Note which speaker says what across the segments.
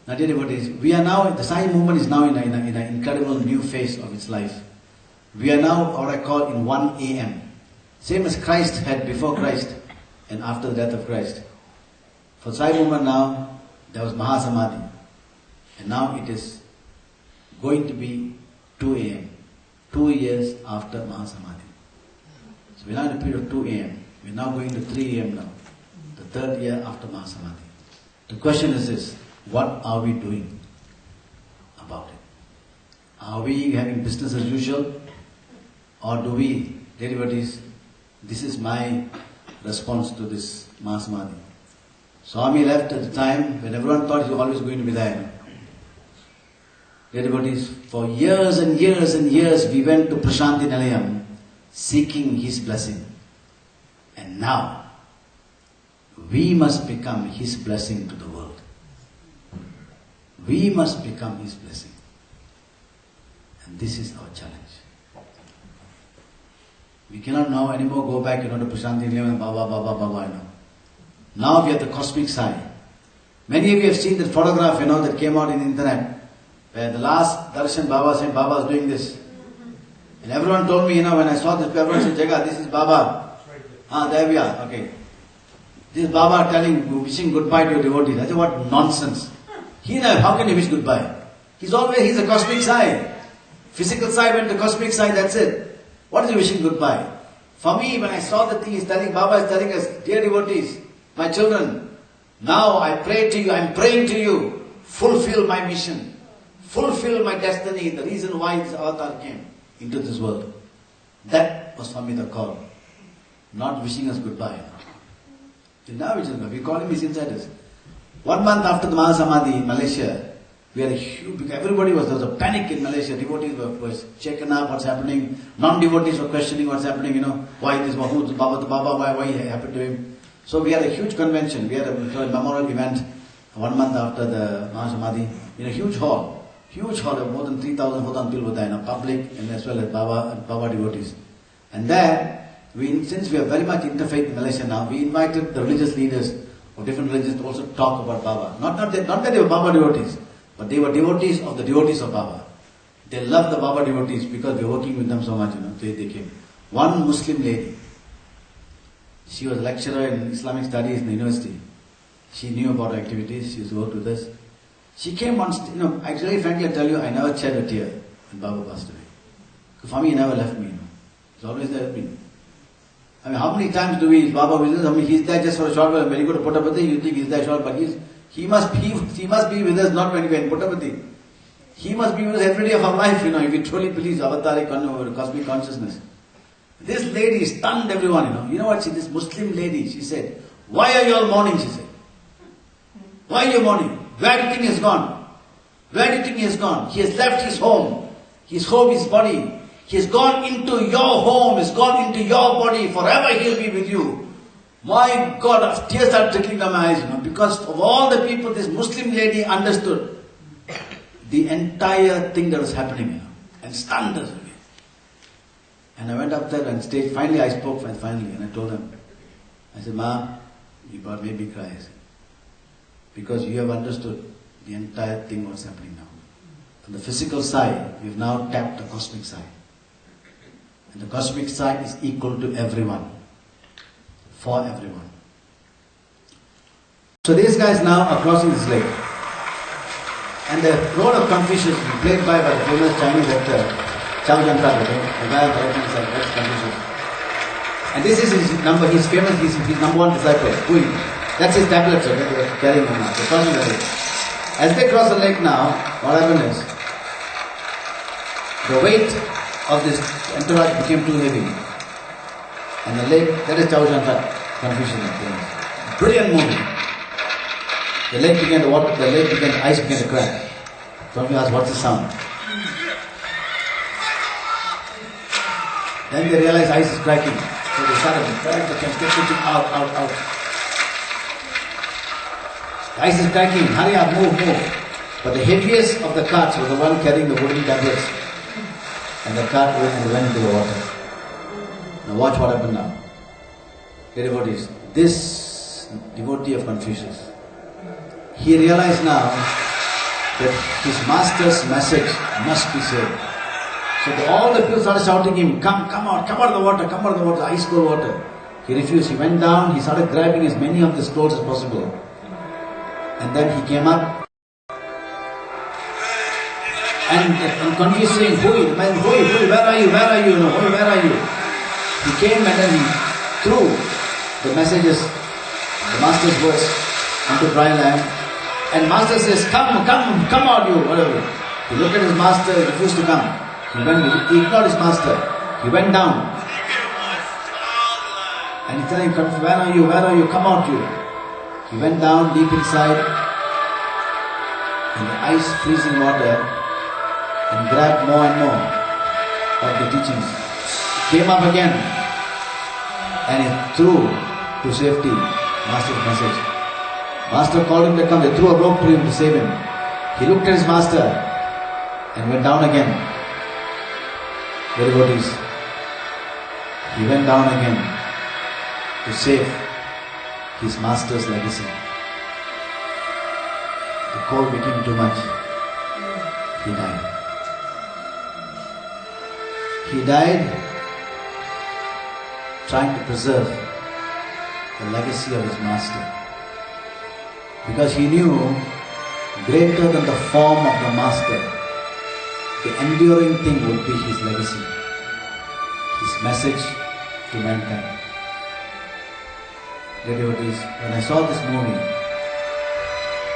Speaker 1: Now dear devotees, we are now, the Sai movement is now in an incredible new phase of its life. We are now what I call in 1 a.m. Same as Christ had before Christ and after the death of Christ. For Sai movement now, there was Mahasamadhi. And now it is going to be 2 a.m. 2 years after Mahasamadhi. So we're now in a period of 2 a.m. We're now going to 3 a.m. now. The third year after Mahasamadhi. The question is this: what are we doing about it? Are we having business as usual? Or do we, dear devotees, this is my response to this Mahasamadhi. Swami left at the time when everyone thought he was always going to be there. Dear devotees, for years and years and years we went to Prashanti Nilayam seeking his blessing. And now, we must become his blessing to the world. We must become his blessing. And this is our challenge. We cannot now anymore go back, to Prashanti Nilayam and Baba. Now we are the cosmic Sai. Many of you have seen that photograph, that came out in the internet, where the last darshan Baba said, Baba is doing this. And everyone told me, when I saw this, everyone said, Jaga, this is Baba. There we are, okay. This is Baba wishing goodbye to your devotees. I said, what nonsense. How can he wish goodbye? He's a cosmic Sai. Physical Sai went to cosmic Sai, that's it. What is he wishing goodbye? For me, when I saw the thing, Baba is telling us, dear devotees, my children, now I pray to you, I'm praying to you, fulfill my mission, fulfill my destiny, the reason why this avatar came into this world. That was for me the call, not wishing us goodbye. Now we call him his insiders. 1 month after the Mahasamadhi in Malaysia, we had a huge, there was a panic in Malaysia. Devotees were shaken up, what's happening. Non-devotees were questioning what's happening, why this, who's Baba, why it happened to him. So we had a huge convention, we had a memorial event 1 month after the Mahasamadhi in a huge hall of more than 3,000 people were there, public and as well as Baba devotees. And there, since we are very much interfaith in Malaysia now, we invited the religious leaders of different religions to also talk about Baba. Not that they were Baba devotees, but they were devotees of the devotees of Baba. They loved the Baba devotees because we were working with them so much, they came. One Muslim lady, she was a lecturer in Islamic studies in the university. She knew about our activities, she used to work with us. She came on, actually frankly I tell you, I never shed a tear when Baba passed away. For me, he never left me, He's always there with me. How many times do we, Baba visits, he's there just for a short while. When you go to Puttaparthi, you think he's there short, but he must be with us not when we're in Puttaparthi. He must be with us every day of our life, if he truly believes avataric cosmic consciousness. This lady stunned everyone, You know what, this Muslim lady, she said, why are you all mourning, she said. Why are you mourning? Where do you think he has gone? Where do you think he has gone? He has left his home, his body. He has gone into your home, he's gone into your body, forever he'll be with you. My God, tears are trickling down my eyes, because of all the people, this Muslim lady understood the entire thing that was happening, and stunned us. And I went up there and stayed. Finally, I spoke finally, and I told him, I said, Ma, you made me cry. I said, because you have understood the entire thing what's happening now. From the physical side, we've now tapped the cosmic side. And the cosmic side is equal to everyone. For everyone. So these guys now are crossing this lake. And the role of Confucius is played by the famous Chinese actor, Chao Jantar, the guy on the right hand side, that's Confucius. And this is his number one disciple, Hui. That's his tablet, so they're carrying him now. They're crossing the lake. As they cross the lake now, what happened is, the weight of this entourage became too heavy. And the lake, that is Chao Jantar, Confucius. Brilliant movie. The ice began to crack. Swami asked, what's the sound? Then they realized ice is cracking. So they started to crack the pushing out. The ice is cracking, hurry up, move. But the heaviest of the carts was the one carrying the wooden tablets. And the cart went into the water. Now watch what happened now. Dear devotees, this devotee of Confucius, he realized now that his master's message must be saved. So all the people started shouting him, come out of the water, ice cold water. He refused. He went down, he started grabbing as many of the scrolls as possible. And then he came up and confusing, Hui, where are you? No, Hui, where are you? He came and then he threw the messages, the master's words, onto dry land. And master says, come out you, whatever. He looked at his master, he refused to come. He ignored his master. He went down. And he telling him, where are you? Come out you. He went down deep inside in the ice freezing water and grabbed more and more of the teachings. He came up again and he threw to safety master's message. Master called him to come. They threw a rope to him to save him. He looked at his master and went down again. The devotees. He went down again to save his master's legacy. The cold became too much. He died. He died trying to preserve the legacy of his master. Because he knew greater than the form of the master, the enduring thing would be his legacy, his message to mankind. Dear devotees, when I saw this movie,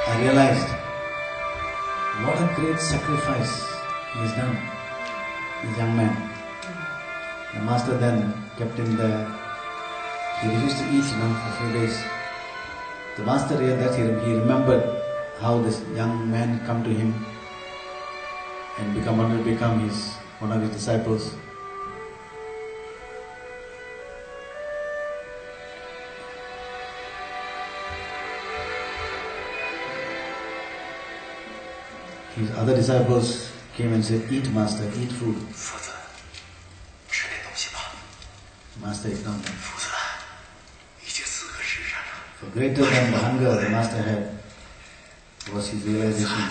Speaker 1: I realized what a great sacrifice he has done, this young man. The master then kept him there. He refused to eat for a few days. The master realized that he remembered how this young man come to him and wanted to become one of his disciples. His other disciples came and said, eat master, eat food. Master ignored them. For greater than the hunger the master had was his realization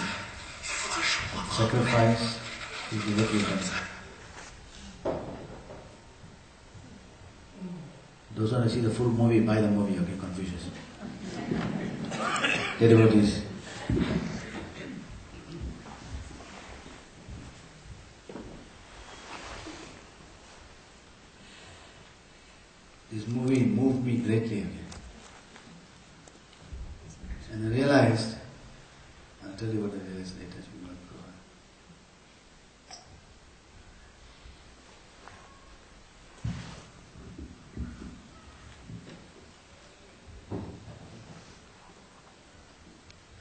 Speaker 1: of sacrifice his devotee done. Those who want to see the full movie, buy the movie, okay, Confucius. Dear devotees, this movie moved me greatly again. And I realized, I'll tell you what I realized later.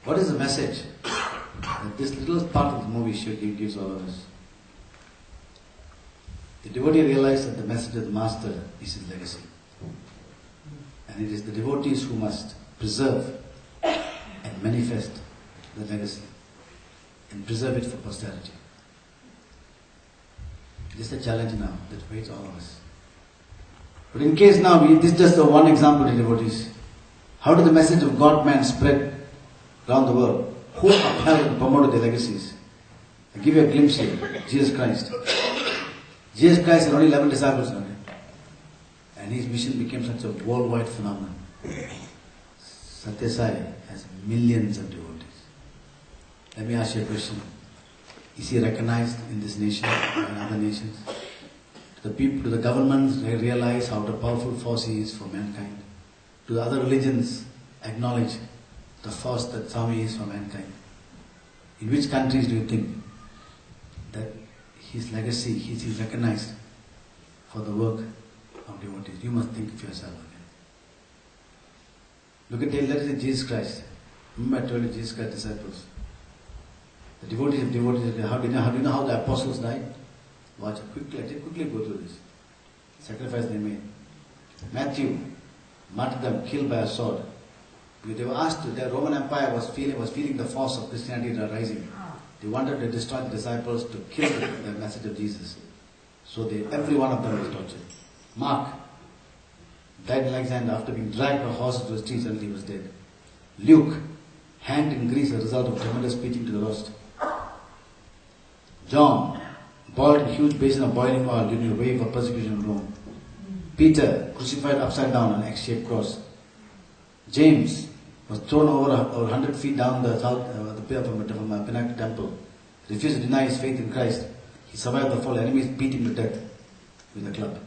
Speaker 1: What is the message that this little part of the movie gives all of us? The devotee realized that the message of the master is his legacy. And it is the devotees who must preserve and manifest the legacy and preserve it for posterity. This is the challenge now that waits all of us. But in case now, this is just the one example to devotees. How did the message of God-man spread around the world? Who upheld and promoted their legacies? I'll give you a glimpse here. Jesus Christ. Jesus Christ had only 11 disciples on it. And his mission became such a worldwide phenomenon. Sathya Sai has millions of devotees. Let me ask you a question. Is he recognized in this nation and in other nations? Do the people, do the governments realize how powerful force he is for mankind? Do the other religions acknowledge the force that Swami is for mankind? In which countries do you think that his legacy, he is recognized for the work of devotees? You must think of yourself again. Look at, let's say Jesus Christ. Remember I told you Jesus Christ's disciples. The devotees of devotees, how do you know how the apostles died? Watch it, quickly go through this. Sacrifice they made. Matthew, martyrdom, killed by a sword. Because they were asked, the Roman Empire was feeling the force of Christianity rising. They wanted to destroy the disciples to kill the message of Jesus. So every one of them was tortured. Mark died in Alexander after being dragged by horses to the streets until he was dead. Luke hanged in Greece as a result of tremendous beating to the roast. John, boiled in a huge basin of boiling oil during a wave of persecution in Rome. Peter, crucified upside down on an X-shaped cross. James was thrown over 100 feet down the pier from a Pinnacle temple. Refused to deny his faith in Christ. He survived the fall. Enemies beat him to death with a club.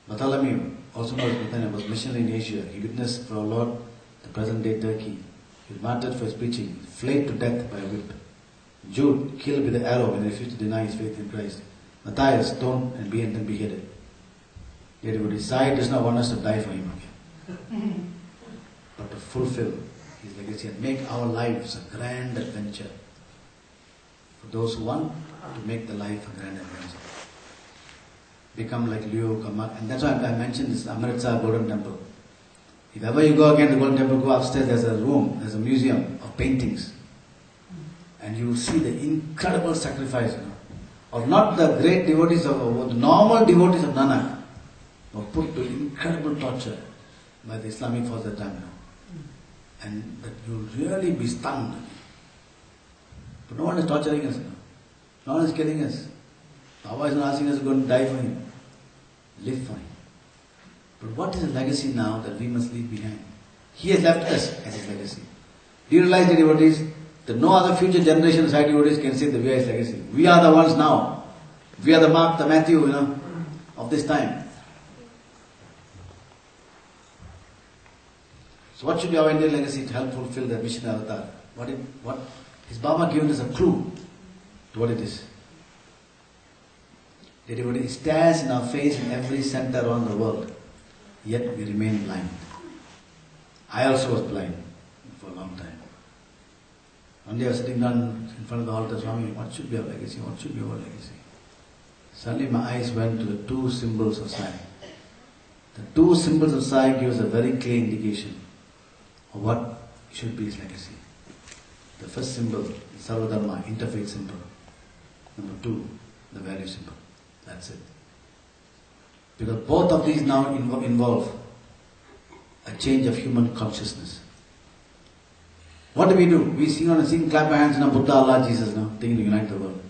Speaker 1: Bartholomew, also known as Nathaniel, was missionary in Asia. He witnessed for our Lord the present-day Turkey. He was martyred for his preaching, flayed to death by a whip. Jude, killed with an arrow when he refused to deny his faith in Christ. Matthias, stoned and then beheaded. Yet he decided does not want us to die for him again, but to fulfill his legacy and make our lives a grand adventure. For those who want to make the life a grand adventure. Become like Leo Kamak. And that's why I mentioned this Amritsar Golden Temple. If ever you go again to the Golden Temple, go upstairs, there's a room, there's a museum of paintings. And you will see the incredible sacrifice, of not the great devotees of the normal devotees of Nanak, were put to incredible torture by the Islamic force at that time. And that you'll really be stunned. But no one is torturing us. No one is killing us. Baba is not asking us to go and die for him. Live for him. But what is the legacy now that we must leave behind? He has left us as his legacy. Do you realize, the devotees, that no other future generation of Sai devotees can say that we are his legacy? We are the ones now. We are the Mark, the Matthew, of this time. So what should be our Indian legacy to help fulfill the mission avatar? What is Baba given us a clue to what it is? The devotee stares in our face in every center around the world, yet we remain blind. I also was blind for a long time. One day I was sitting down in front of the altar, Swami, what should be our legacy? What should be our legacy? Suddenly my eyes went to the two symbols of Sai. The two symbols of Sai give us a very clear indication of what should be his legacy. The first symbol is Sarvadharma, interfaith symbol. Number two, the value symbol. That's it. Because both of these now involve a change of human consciousness. What do? We sing, clap our hands, Buddha, Allah, Jesus, thinking to unite the world.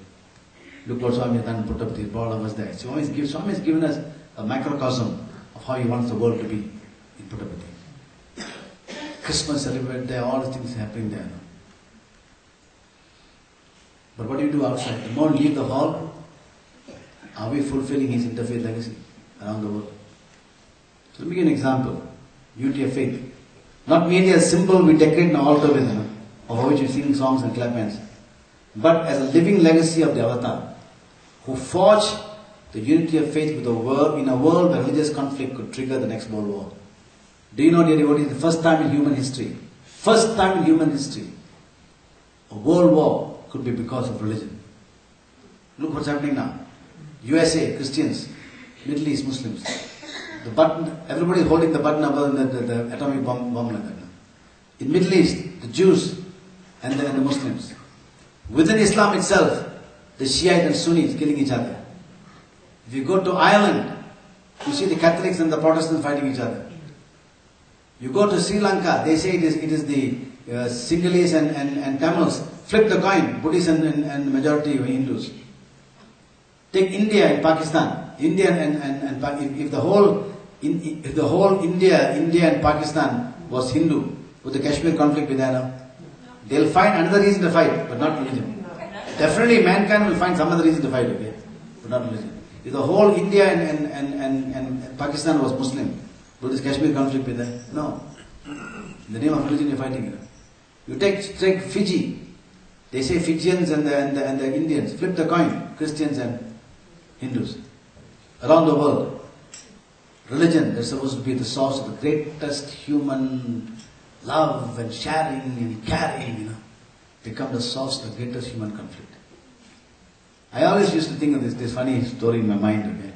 Speaker 1: Look what Swami has done, Puttapati, brought all of us there. Swami has given us a microcosm of how he wants the world to be in Puttapati. Christmas celebrated there, all the things happening there. But what do you do outside? The moment you leave the hall, are we fulfilling his interfaith legacy around the world? So let me give you an example. Unity of faith. Not merely a symbol we decorate an altar with, of which we sing songs and clap hands, but as a living legacy of the avatar, who forged the unity of faith with the world in a world where religious conflict could trigger the next world war. Do you know, dear devotees, the first time in human history, a world war could be because of religion. Look what's happening now. USA, Christians, Middle East, Muslims. The button, everybody is holding the button above the atomic bomb like that. In Middle East, the Jews and the Muslims. Within Islam itself, the Shiite and Sunnis killing each other. If you go to Ireland, you see the Catholics and the Protestants fighting each other. You go to Sri Lanka, they say it is the Sinhalese and Tamils. Flip the coin, Buddhists and majority Hindus. Take India and Pakistan. If the whole India and Pakistan was Hindu, would the Kashmir conflict be there now? They'll find another reason to fight, but not religion. Definitely mankind will find some other reason to fight, okay? But not religion. If the whole India and Pakistan was Muslim, would this Kashmir conflict be there? No. In the name of religion you're fighting. You take Fiji. They say Fijians and the Indians. Flip the coin. Christians and Hindus. Around the world, religion that's supposed to be the source of the greatest human love and sharing and caring, become the source of the greatest human conflict. I always used to think of this funny story in my mind, okay?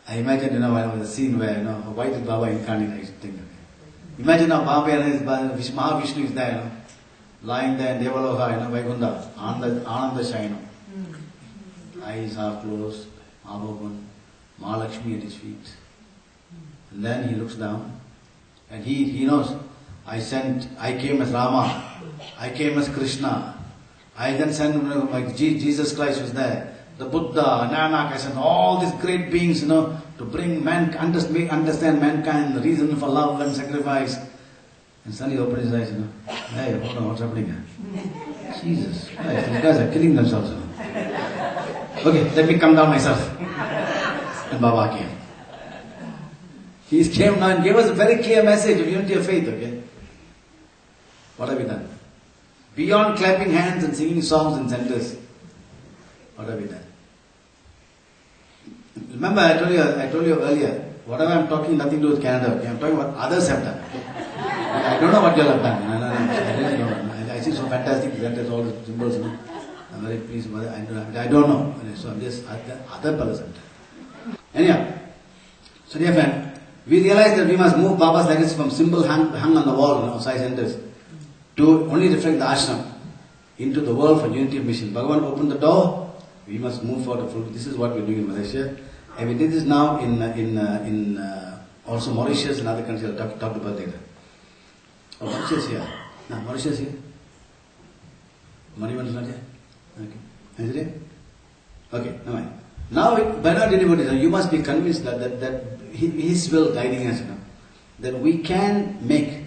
Speaker 1: I imagine, when I was a scene where, why did Baba incarnate? I used to think, okay? Imagine now Baba and Mahavishnu is there, lying there in Devaloka, Vaikuntha, Ananda Shayana. Eyes half closed, arm open, Mahalakshmi at his feet. And then he looks down, and he knows I came as Rama, I came as Krishna, I then sent like Jesus Christ was there, the Buddha, Nanak, I sent all these great beings, to bring understand mankind, the reason for love and sacrifice. And suddenly he opened his eyes, hey, hold on, what's happening here? Jesus Christ, these guys are killing themselves. Okay, let me come down myself. And Baba came. He came now and gave us a very clear message of unity of faith, okay? What have we done? Beyond clapping hands and singing songs in centers, what have we done? Remember, I told you earlier, whatever I'm talking, nothing to do with Canada, okay? I'm talking about others have done, okay? I don't know what you all have done. I really don't know. I see so fantastic presenters, all the symbols, I'm very pleased about it. I don't know. So I'm just other person. Anyhow, so dear friend, we realize that we must move Baba's legacy from symbol hung on the wall, Sai centers, to only reflect the ashram into the world for unity of mission. Bhagavan opened the door, we must move forward. This is what we're doing in Malaysia. And we did this now in also Mauritius and other countries. I'll talk about later. Oh, Mauritius here. No, Mauritius here. Manivan is not here. Okay. Is it here? Okay, no mind. Now, by not anybody, you must be convinced that His will guiding us, that we can make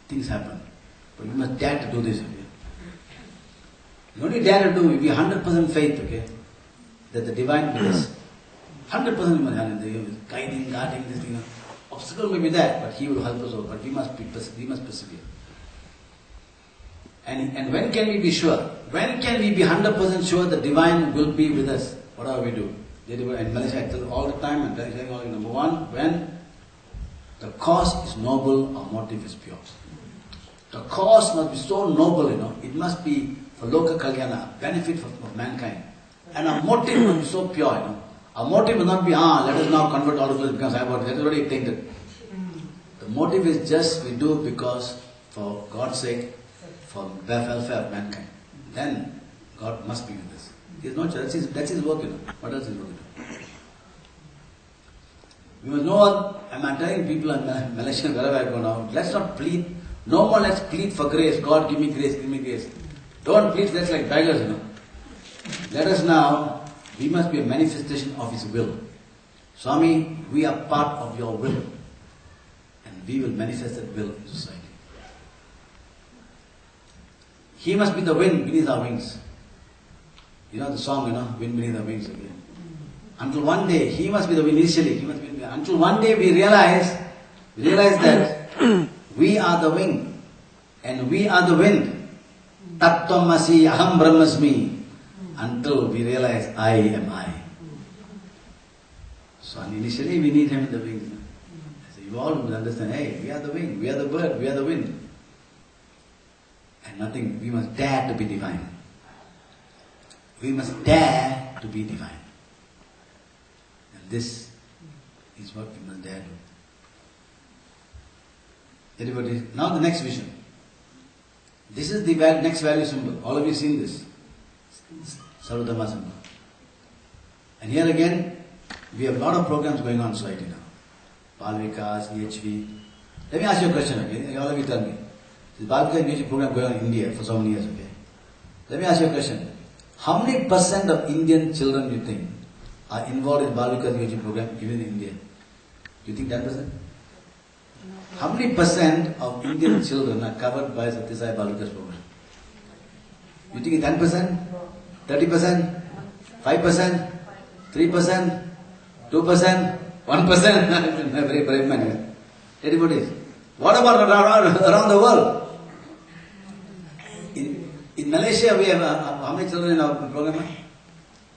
Speaker 1: things happen. But we must dare to do this, okay? You only dare to do, if you 100% faith, okay, that the divine will us. 100% we must have guiding, guarding this thing. Obstacle may be there, but He will help us all. But we must persevere. And when can we be sure? When can we be 100% sure the divine will be with us? Whatever we do. In Malaysia, I tell all the time, and telling all, number one, when the cause is noble, our motive is pure. The cause must be so noble, it must be for loka kalyana, benefit of mankind. And our motive must be so pure, Our motive must not be, let us now convert all of us because I want, that is already tainted. The motive is just we do because for God's sake, for the welfare of mankind. Then God must be with us. He has no choice. That's his work, What else is he going to do? We must know, I'm telling people in Malaysia, wherever I go now, let's not plead. No more let's plead for grace. God, give me grace, give me grace. Don't plead, that's like beggars, Let us now, we must be a manifestation of His will. Swami, we are part of your will. And we will manifest that will in society. He must be the wind beneath our wings. You know the song, wind beneath our wings again. Until one day, He must be the wind initially. Until one day we realize that we are the wing and we are the wind. Tattvamasi aham brahmasmi. Until we realize I am I. So initially we need Him in the wings. So you all will understand, hey, we are the wing, we are the bird, we are the wind. And nothing, we must dare to be divine. We must dare to be divine. And this is what we must dare do. Everybody, now the next vision. This is the next value symbol. All of you seen this. Sarvadharma symbol. And here again, we have a lot of programs going on in society now. Balvikas, EHV. Let me ask you a question, okay? All of you tell me. This Balvika EHV program going on in India for so many years, okay? Let me ask you a question. How many % of Indian children, you think, are involved in Balvika EHV program even in India? Do you think 10%? How many % of Indian children are covered by Sathya Sai Balvika's program? You think it's 10%? 30%? 5%? 3%? 2%? 1%? Very brave man. Everybody. What about around the world? In Malaysia, we have how many children in our program?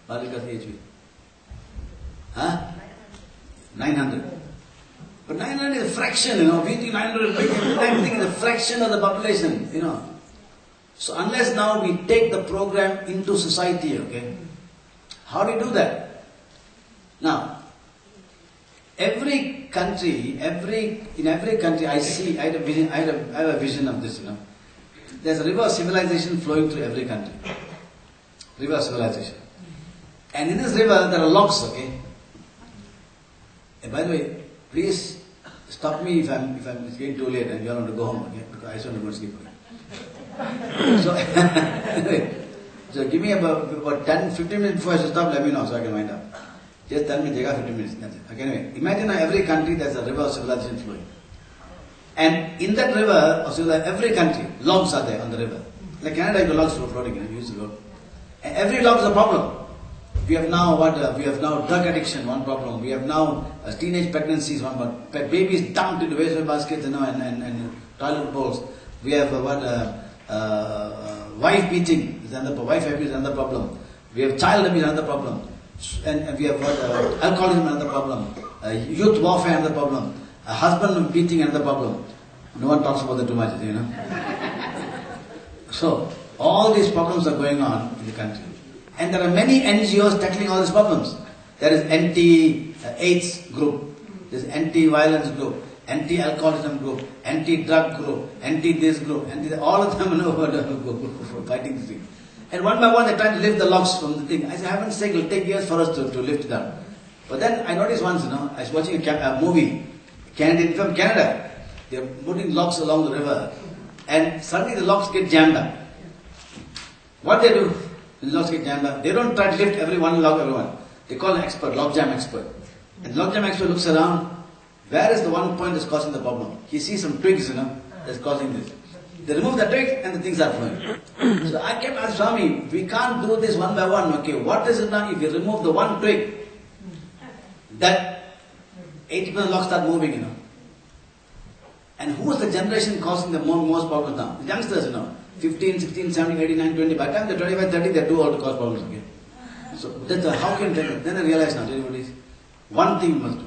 Speaker 1: Balvika EHV. 900. But 900 is a fraction, We think 900 is big. Everything is a fraction of the population, So unless now we take the program into society, okay? How do you do that? Now, in every country, I have a vision of this, There's a river of civilization flowing through every country. River of civilization. And in this river, there are locks, okay? And by the way, please Stop me if it's getting too late and you all want to go home, okay? Because I just want to go to sleep. Okay? So, anyway, so give me about 10, 15 minutes before I should stop, let me know so I can wind up. Just tell me, Jega, 15 minutes. That's it. Okay, anyway, imagine every country there's a river of civilization flowing. And in that river of civilization, every country, logs are there on the river. Like Canada, the logs floating, you use the road. And every log is a problem. We have now drug addiction, one problem. We have now teenage pregnancies, one problem. Babies dumped into waste baskets, and toilet bowls. We have wife beating is another problem. Wife abuse is another problem. We have child abuse is another problem. And we have alcoholism another problem. Youth warfare another problem. Husband beating another problem. No one talks about that too much, you know. So all these problems are going on in the country. And there are many NGOs tackling all these problems. There is anti-AIDS group, there is anti-violence group, anti-alcoholism group, anti-drug group, anti-this group, all of them are fighting this thing. And one by one they're trying to lift the logs from the thing. I said, heaven's sake, it will take years for us to lift it up. But then I noticed once, I was watching a movie, from Canada. They're putting logs along the river, and suddenly the logs get jammed up. What they do? The logs get jammed up. They don't try to lift every one log, everyone. They call an expert, log jam expert. And the log jam expert looks around. Where is the one point that's causing the problem? He sees some twigs, that's causing this. They remove the twigs and the things are flowing. So I kept asking Swami, we can't do this one by one. Okay, what is it now if you remove the one twig? That 80% logs start moving, And who is the generation causing the most problems now? The youngsters, 15, 16, 17, 18, 19, 20. By the time they're 25, 30, they do all to cause problems again. So that's how can you tell them? Then I realize now, one thing we must do.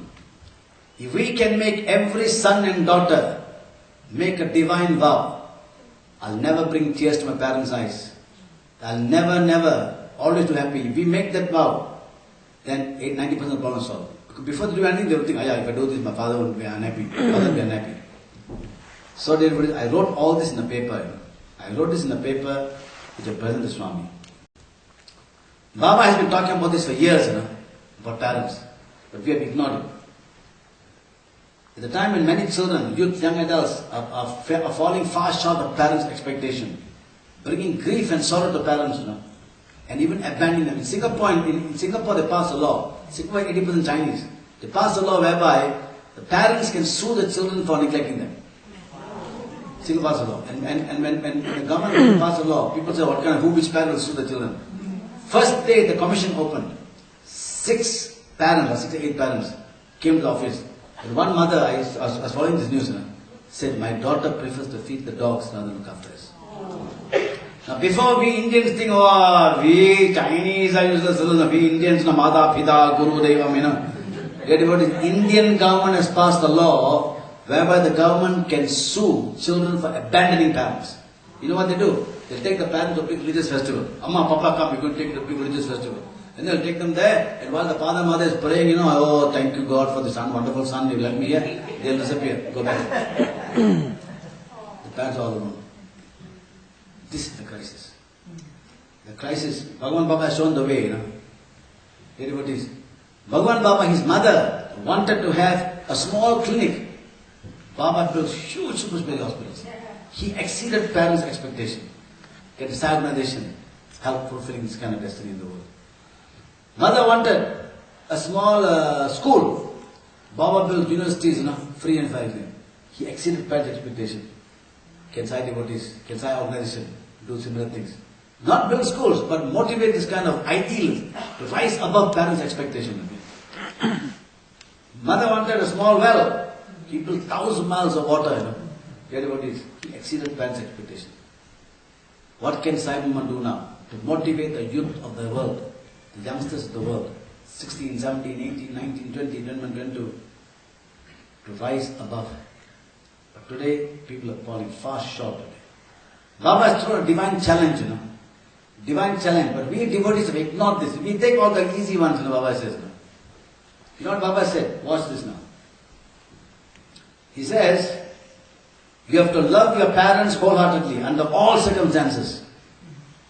Speaker 1: If we can make every son and daughter make a divine vow, I'll never bring tears to my parents' eyes. I'll never, always be happy. If we make that vow, then 90% of the problems solved. Before they do anything, they will think, if I do this, my father will be unhappy, mother will be unhappy. So I wrote all this in a paper. I wrote this in a paper which I presented to Swami. Baba has been talking about this for years, about parents. But we have ignored it. At the time when many children, youth, young adults are falling far short of parents' expectation, bringing grief and sorrow to parents, and even abandoning them. In Singapore they passed a law. Singapore is 80% Chinese. They passed a law whereby the parents can sue the children for neglecting them. Singapore passed a law. And when the government passed a law, people say, which parent will sue the children? First day the commission opened, 6 parents, or 6 or 8 parents came to the office. And one mother, I was following this news, said, my daughter prefers to feed the dogs rather than look after us. Now before we Indians think, we Chinese are useless, we Indians, Mata, Pita, Guru, Devam, Indian government has passed a law whereby the government can sue children for abandoning parents. You know what they do? They take the parents to a big religious festival. Amma, Papa, come, we're going to take the big religious festival. And they'll take them there, and while the father and mother is praying, thank you God for the son, wonderful son, you left me here, they'll disappear, go back. The parents are all alone. This is the crisis. The crisis, Bhagavan Baba has shown the way, Hear what is. Bhagavan Baba, his mother, wanted to have a small clinic. Baba built huge super specialty hospitals. He exceeded parents' expectation. Get this organization, help fulfilling this kind of destiny in the world. Mother wanted a small school. Baba built universities, free and fair. He exceeded parents' expectation. Can Sai devotees, can Sai organization do similar things? Not build schools, but motivate this kind of ideal to rise above parents' expectation. Mother wanted a small well. He built 1,000 miles of water, Get devotees. He exceeded parents' expectation. What can Sai Mama do now to motivate the youth of the world? The youngsters of the world, 16, 17, 18, 19, 20, 21, 22, to rise above. But today, people are falling far short today. Baba has thrown a divine challenge, Divine challenge, but we devotees have ignored this. We take all the easy ones, Baba says. You know what Baba said? Watch this now. He says, you have to love your parents wholeheartedly, under all circumstances.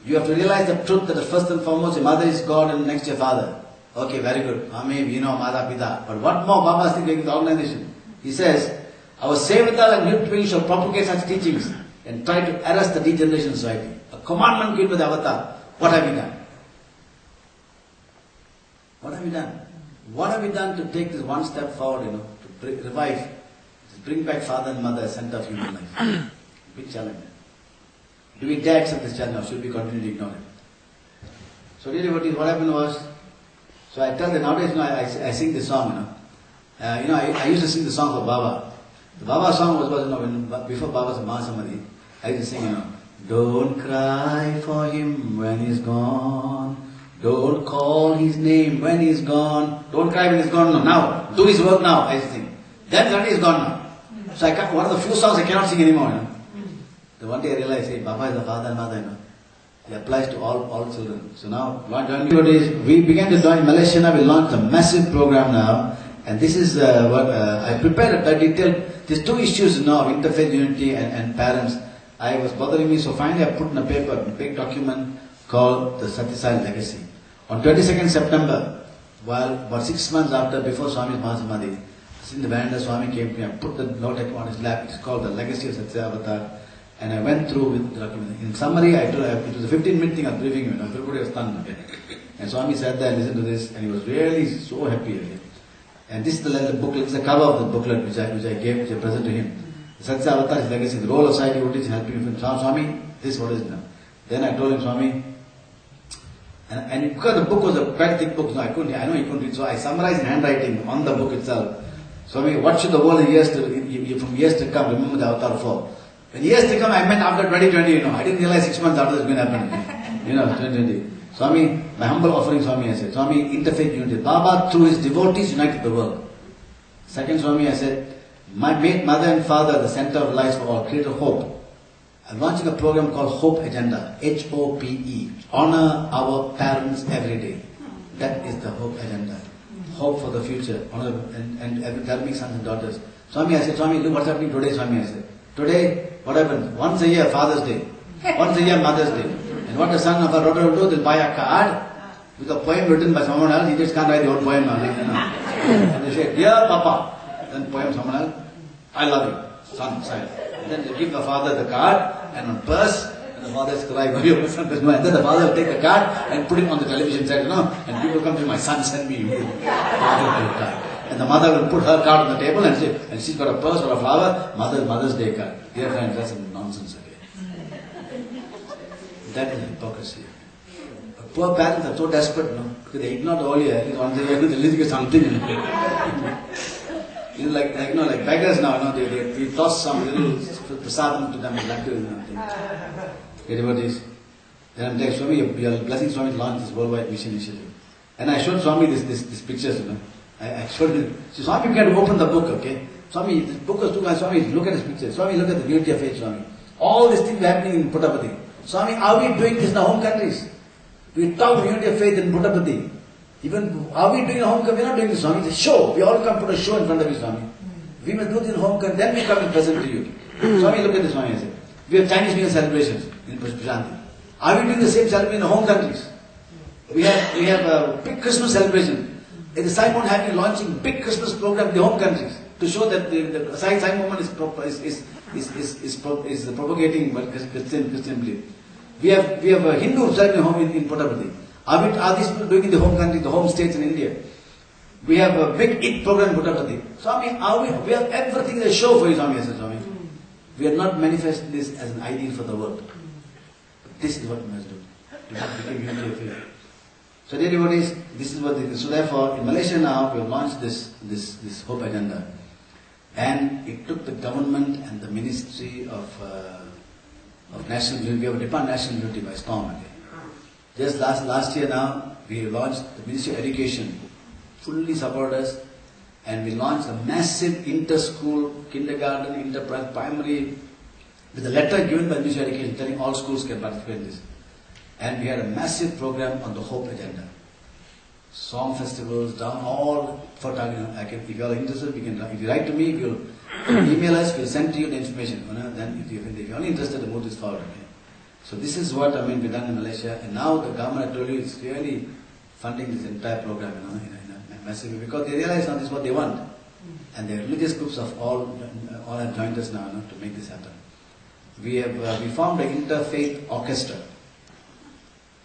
Speaker 1: You have to realize the truth that first and foremost, your mother is God and next your father. Okay, very good. Mata, Pita. But what more Baba is thinking with the organization? He says, Our Sevatal and New Twins shall propagate such teachings and try to arrest the degeneration society. A commandment given by the avatar. What have we done? What have we done? What have we done to take this one step forward, to revive, to bring back father and mother as center of human life? Big challenge. Do we dare accept this challenge or should we continue to ignore it? So really what happened was, so I tell them nowadays, I sing this song, I used to sing the song for Baba. The Baba song was before Baba's Mahasamadhi, I used to sing, don't cry for him when he's gone. Don't call his name when he's gone. Don't cry when he's gone. No, now, do his work now, I used to sing. Then suddenly he's gone now. So one of the few songs I cannot sing anymore. The one day I realized, hey, Baba is the father and mother, It applies to all children. So now, we began to join Malaysia now. We launched a massive program now. And this is what I prepared a detailed. There's two issues now of interfaith unity and parents. I was bothering me, so finally I put in a paper, a big document called the Sathya Sai Legacy. On 22nd September, about 6 months before Swami's Mahasamadhi, in the veranda, Swami came to me, I put the note on his lap. It's called the Legacy of Sathya Avatar. And I went through with the document. In summary, it was a 15-minute thing I was briefing him. Everybody was stunned. Okay? And Swami sat there and listened to this, and he was really so happy. Okay? And this is the booklet, it's the cover of the booklet which I present to him. The Sathya Avatar's Legacy, the role of society, what is helping him. Swami, this is what is now. Then I told him, Swami, and because the book was a quite thick book, I know he couldn't read, so I summarized in handwriting on the book itself. Swami, what should the world from years to come remember the Avatar for? When years to come, I meant after 2020, I didn't realize 6 months after this was going to happen. 2020. Swami, my humble offering, Swami, I said, Swami, interfaith unity. Baba, through his devotees, united the world. Second, Swami, I said, make mother and father the center of lives for all, create a hope. I'm launching a program called Hope Agenda, H-O-P-E. Honor our parents every day. That is the Hope Agenda. Hope for the future. Honor and helping sons and daughters. Swami, I said, Swami, look what's happening today, Swami, I said. Today, what happens? Once a year, Father's Day. Once a year, Mother's Day. And what the son of a daughter will do, they'll buy a card with a poem written by someone else. He just can't write the own poem. And they say, Dear Papa. Then poem someone else. I love you. Son, child. And then they give the father the card and on purse. And the father is crying. And then the father will take the card and put it on the television set, And people come to my son, send me. And the mother will put her card on the table and say, and she's got a purse or a flower, Mother's Day card. Dear friends, that's some nonsense again. That is hypocrisy. Poor parents are so desperate, because they ignore the whole year. At least once a year, they at least get something. Like beggars now, they toss some little prasadam to them, get devotees. Then I'm telling Swami, you're blessing Swami to launch this worldwide mission initiative. And I showed Swami this pictures, I showed him. So Swami, you can open the book, okay? Swami, this book was too much. Swami, look at this picture. Swami, look at the unity of faith, Swami. All these things happening in Puttaparthi. Swami, are we doing this in our home countries? We talk of unity of faith in Puttaparthi. Even, are we doing a home country? We're not doing this, Swami. It's a show. We all come put a show in front of you, Swami. We must do this in home country, then we come and present to you. Swami, look at this, Swami, I said. We have Chinese New Year celebrations in Prashanti. Are we doing the same celebration in home countries? We have a big Christmas celebration. In the Sai movement have been launching big Christmas program in the home countries to show that the Sai movement is propagating Christian belief. We have a Hindu celebrating home in Puttaparthi. Are these people doing in the home country, the home states in India? We have a big Eid program in Puttaparthi. Swami, we have everything as a show for you, Swami. I said, Swami. We are not manifesting this as an ideal for the world. But this is what we must do. We have to become unity of faith. So dear devotees, this is what it is. So therefore, in Malaysia now, we have launched this Hope Agenda. And it took the government and the Ministry of National Unity, we have a Department of National Unity by storm. Okay? Just last year now, we launched the Ministry of Education, fully supported us, and we launched a massive inter-school, kindergarten, primary, with a letter given by the Ministry of Education telling all schools can participate in this. And we had a massive program on the Hope Agenda. Song festivals, down all for targeting. If you are interested, if you write to me, if you email us, we'll send to you the information. Then if you're only interested, the move is forward. Okay? So this is what we've done in Malaysia. And now the government, I told you, is really funding this entire program in a massive way. Because they realize now this is what they want. And the religious groups of all have joined us now, to make this happen. We formed an interfaith orchestra.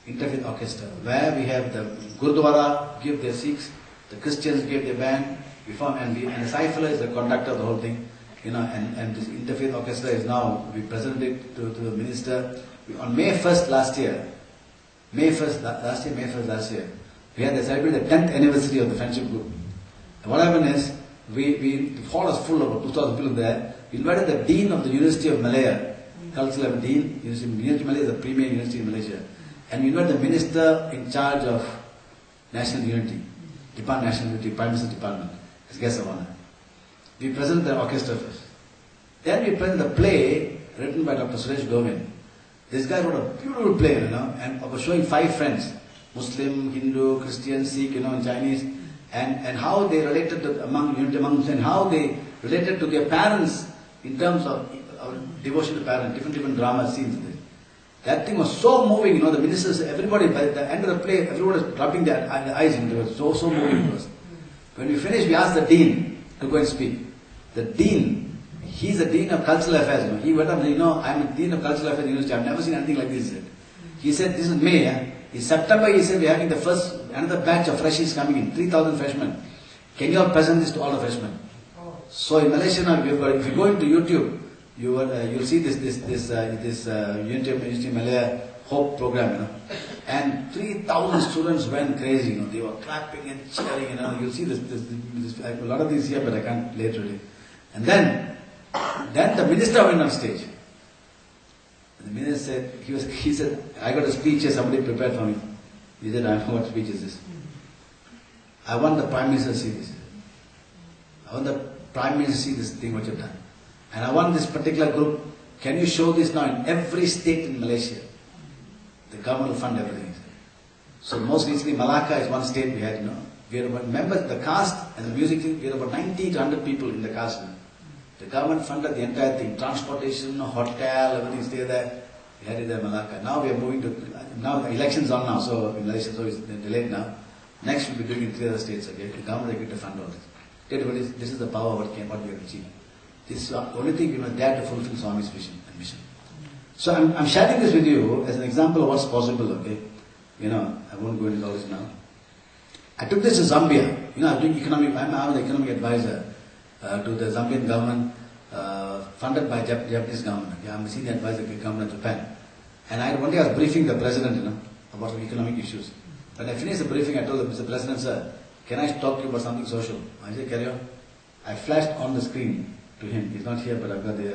Speaker 1: Interfaith orchestra, where we have the Gurdwara give their Sikhs, the Christians give their band. We form, and the Sai fellow is the conductor of the whole thing. And this interfaith orchestra is now, we presented it to the minister. On May 1st last year, we had celebrated the 10th anniversary of the friendship group. And what happened is, the hall was full of 2,000 people there. We invited the Dean of the University of Malaya, cultural Dean, University of Malaya is the premier university in Malaysia. And we invited the minister in charge of National Unity, Department National Unity, Prime Minister's Department, as guest of honor. We presented the orchestra first. Then we presented the play written by Dr. Suresh Govin. This guy wrote a beautiful play, and was showing 5 friends, Muslim, Hindu, Christian, Sikh, and Chinese, and how they related to, among and how they related to their parents in terms of devotion to parents, different drama scenes. That thing was so moving, the ministers, everybody, by the end of the play, everybody was dropping their eyes into it. So moving it was. When we finished, we asked the dean to go and speak. The dean, he's the dean of cultural affairs. He went up and said, I'm a dean of cultural affairs in university. I've never seen anything like this. He said, this is May. In September, he said, we're having another batch of freshies coming in, 3,000 freshmen. Can you all present this to all the freshmen? So in Malaysia now, if you go into YouTube, you'll see this University Malaya Hope program, and 3,000 students went crazy, they were clapping and cheering, you'll see this, a lot of these here, but I can't play it really. And then the minister went on stage. The minister said, he said, I got a speech here, somebody prepared for me. He said, I know what speech is this. I want the Prime Minister to see this. I want the Prime Minister to see this thing what you've done. And I want this particular group, can you show this now in every state in Malaysia? The government will fund everything. So most recently, Malacca is one state we had, We had about members, the cast and the music thing, we had about 90 to 100 people in the cast. The government funded the entire thing, transportation, hotel, everything, stay there. We had it there in Malacca. Now we are moving to, now the election's on now, so in Malaysia, so it's delayed now. Next we'll be doing in 3 other states, okay? The government agreed to fund all this. This is the power of what we have achieved. This is the only thing we must dare to fulfill Swami's vision and mission. So I'm sharing this with you as an example of what's possible, okay? I won't go into all this now. I took this to Zambia. I'm doing I'm the economic advisor to the Zambian government, funded by Japanese government. Okay? I'm a senior advisor to the government of Japan. And one day I was briefing the president, about economic issues. When I finished the briefing, I told him, Mr. President, sir, can I talk to you about something social? I said, carry on. I flashed on the screen to him. He's not here, but I've got the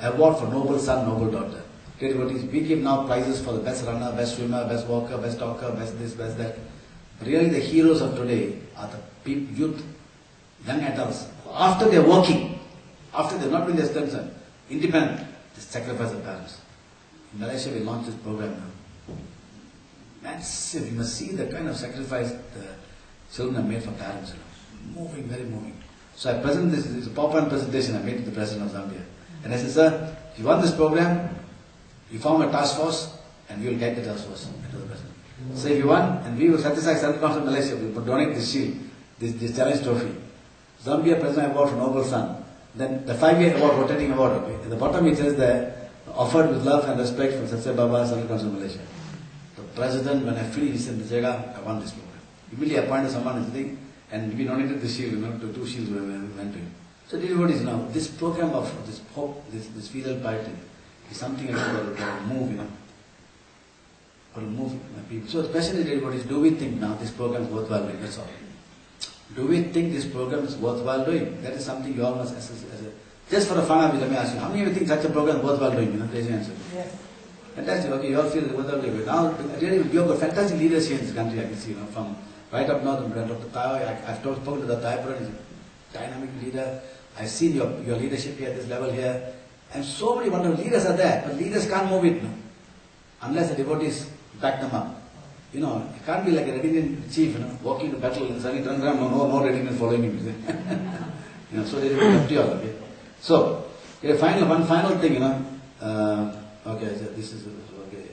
Speaker 1: award for noble son, noble daughter. We give now prizes for the best runner, best swimmer, best walker, best talker, best this, best that. Really the heroes of today are the youth, young adults. After they're working, after they're not doing their studies, independent, they sacrifice their parents. In Malaysia we launched this program now. Massive, you must see the kind of sacrifice the children have made for parents. Moving, very moving. So I present this, it's a PowerPoint presentation I made to the President of Zambia. And I said, sir, if you want this program, you form a task force and we will guide the task force to the President. So if you want, and we will satisfy Central Council of Malaysia, we will donate this shield, this challenge trophy. Zambia President Award for Noble Son. Then the 5-year award, rotating award. Okay. At the bottom it says there, offered with love and respect from Sathya Baba, Central Council of Malaysia. The President, when I finished, he said, Mr. Jega, I want this program. Immediately appointed someone and thing, and we donated the shield, to 2 shields we went to him. So devotees now, this program of this hope, this filial piety, is something that will move, will move people. So the question is, devotees, do we think now this program is worthwhile doing? That's all. Do we think this program is worthwhile doing? That is something you all must assess. Just for a fun of it, let me ask you, how many of you think such a program is worthwhile doing? Raise your answer. Yes. Fantastic. Okay, you all feel it worthwhile doing. Now, really, you have got fantastic leaders here in this country, I can see, from right up north, Dr. Thai, I've spoken to the Thai Pura, he's a dynamic leader. I've seen your leadership here at this level here. And so many wonderful leaders are there, but leaders can't move it, unless the devotees back them up. It can't be like a Red Indian chief, walking to battle and suddenly turn around, no Red Indians following him. So they will up to you all, okay? So, one final thing, okay, this is, okay.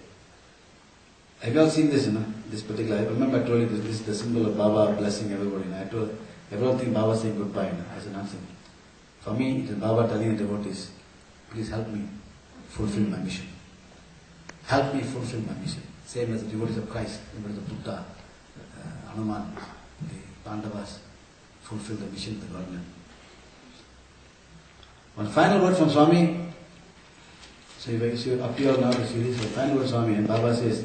Speaker 1: Have you all seen this, this particular, I remember I told you this is the symbol of Baba blessing everybody. I told, Everyone think Baba saying goodbye. I said nothing. For me, it is Baba telling the devotees, please help me fulfill my mission. Help me fulfill my mission. Same as the devotees of Christ, the devotees of Buddha, Hanuman, the Pandavas, fulfill the mission of the government. One final word from Swami. So if you up here now to see this, one final word Swami, and Baba says,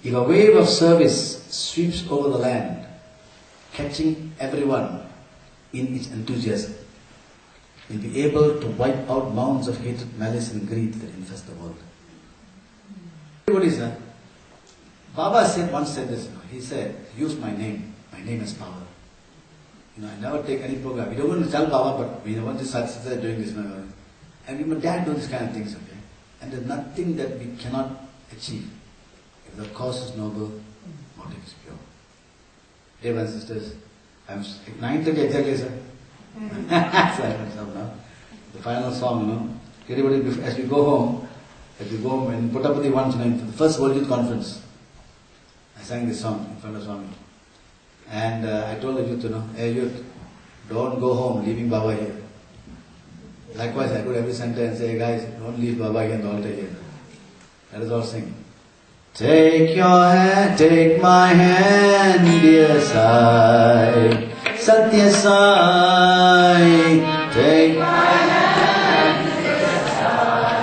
Speaker 1: if a wave of service sweeps over the land, catching everyone in its enthusiasm, will be able to wipe out mounds of hatred, malice and greed that infest the world. Everybody said, Baba once said this, he said, use my name has power. I never take any program. We don't want to tell Baba, but we want to Sathya doing this. And my dad do this kind of things, okay? And there's nothing that we cannot achieve. If the cause is noble, motive is pure. Dear brothers and sisters, I'm 9:30 exactly, sir. The final song, Everybody, as we go home, in Puttapati once, for the first World Youth Conference, I sang this song in front of Swami. And I told the youth, hey youth, don't go home leaving Baba here. Likewise, I go to every center and say, hey guys, don't leave Baba here in the altar here. Let us all sing. Take your hand, take my hand, dear Sai, Sathya Sai. Take my hand, dear Sai,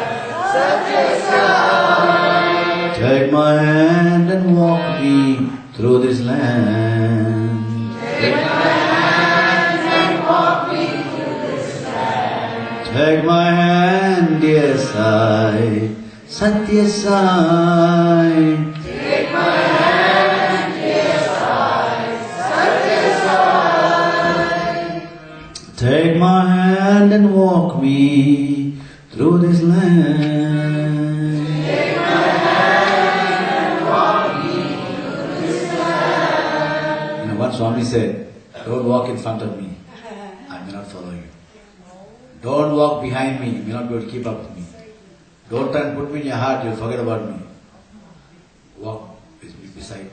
Speaker 1: Sathya Sai. Take my hand and walk me through this land. Take my hand and walk me through this land. Take my hand, dear Sai, Sathya Sai. Take my hand, dear Sai, Sathya Sai. Take my hand and walk me through this land. Take my hand and walk me through this land. What Swami said, don't walk in front of me, I may not follow you. Don't walk behind me, you may not be able to keep up with me. Don't try and put me in your heart, you'll forget about me. Walk beside me.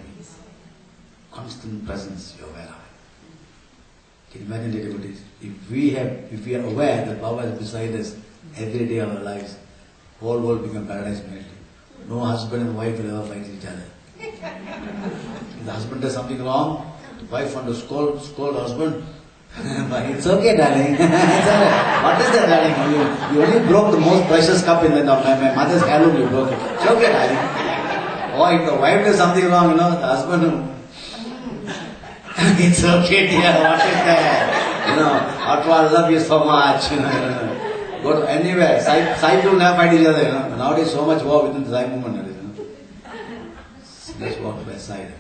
Speaker 1: Constant presence, you're aware of it. Can you imagine the devotees? If we are aware that Baba is beside us every day of our lives, whole world become paradise immediately. No husband and wife will ever fight each other. If the husband does something wrong, the wife wants to scold the husband. But it's okay, darling. It's okay. What is that, darling? You only broke the most precious cup in my mother's heirloom, you broke it. It's okay, darling. Or if the wife does something wrong, the husband, it's okay, dear, what is that? After all, I love you so much. Go to anywhere. Sai people never fight each other, Nowadays, so much war within the Sai movement. Let's walk by side, okay?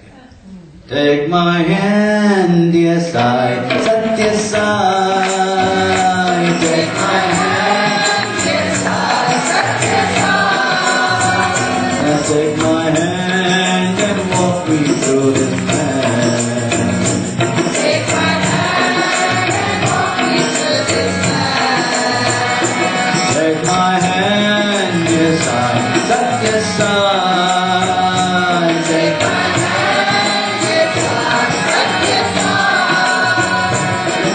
Speaker 1: Take my hand, dear Sai, Sathya Sai. Take my hand, dear Sai, Sathya Sai. Take my hand and walk me through this land. Take my hand and walk me through this land. Take my hand, dear Sai, Sathya Sai. Take my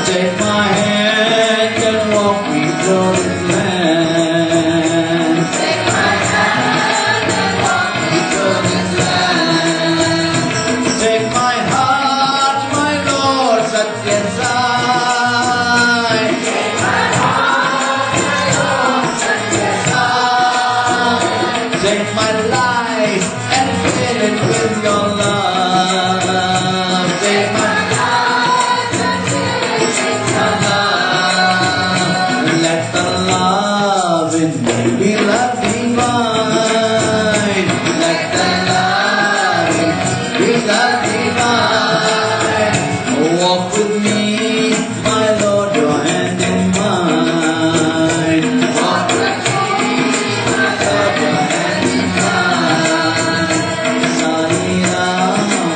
Speaker 1: Take my hand and walk me through this land. Take my hand and walk me through this land. Take my heart, my Lord, Sathya Sai. Take my heart, my Lord, Sathya Sai. Take my life and fill it with your love. Take my be love divine. Let the love be love divine. Walk with me, my Lord, your hand in mine. Walk with me, my Lord, your hand in mine. Sai Ram,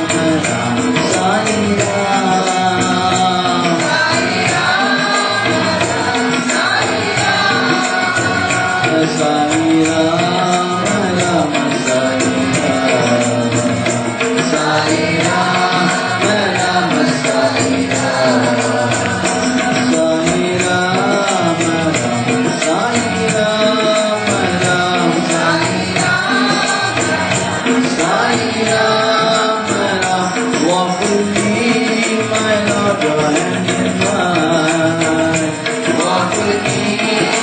Speaker 1: of your hand in mine. Walk with me.